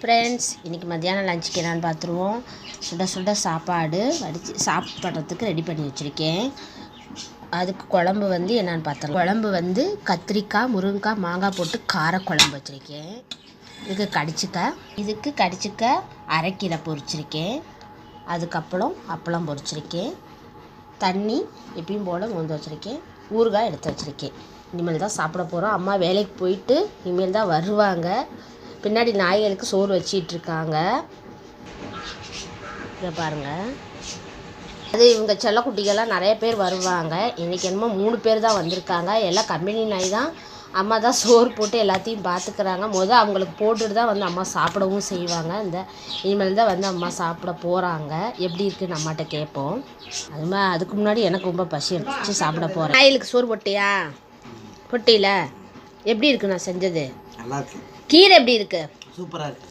Friends, இன்றைக்கி மத்தியானம் லஞ்சுக்கு என்னென்னு பார்த்துருவோம். சுட சுட சாப்பாடு வடித்து சாப்பிட்றதுக்கு ரெடி பண்ணி வச்சுருக்கேன். அதுக்கு குழம்பு என்னென்னு பார்த்தோம். குழம்பு கத்திரிக்காய், முருங்கைக்காய், மாங்காய் போட்டு காரக்குழம்பு வச்சுருக்கேன். இதுக்கு கடிச்சிக்க அரைக்கீரை பொரிச்சிருக்கேன். அதுக்கப்புறம் அப்பளம் பொரிச்சிருக்கேன். தண்ணி எப்பயும் போல் மொந்து வச்சுருக்கேன். ஊறுகாய் எடுத்து வச்சுருக்கேன். இனிமேல் தான் சாப்பிட போகிறோம். அம்மா வேலைக்கு போயிட்டு இனிமேல் தான் வருவாங்க. பின்னாடி நாய்களுக்கு சோறு வச்சிட்ருக்காங்க. இதை பாருங்கள். அது இவங்க செல்லக்குட்டிகள்லாம் நிறைய பேர் வருவாங்க. இன்றைக்கி என்னமோ 3 பேர் தான் வந்திருக்காங்க. எல்லாம் கம்பெனி நாய் தான். அம்மா தான் சோறு போட்டு எல்லாத்தையும் பார்த்துக்கிறாங்க. அவங்களுக்கு போட்டுட்டு தான் அம்மா சாப்பிடவும் செய்வாங்க. இனிமேல் தான் அம்மா சாப்பிட போகிறாங்க. எப்படி இருக்குன்னு அம்மாட்ட கேட்போம். அதுக்கு முன்னாடி எனக்கு ரொம்ப பசி எடுத்துச்சு, சாப்பிட போகிறேன். நாய்களுக்கு சோறு போட்டியா? பொட்டியில் எப்படி இருக்கு நான் செஞ்சது? நல்லா இருக்கு. கீரை எப்படி இருக்கு? சூப்பராக இருக்கு.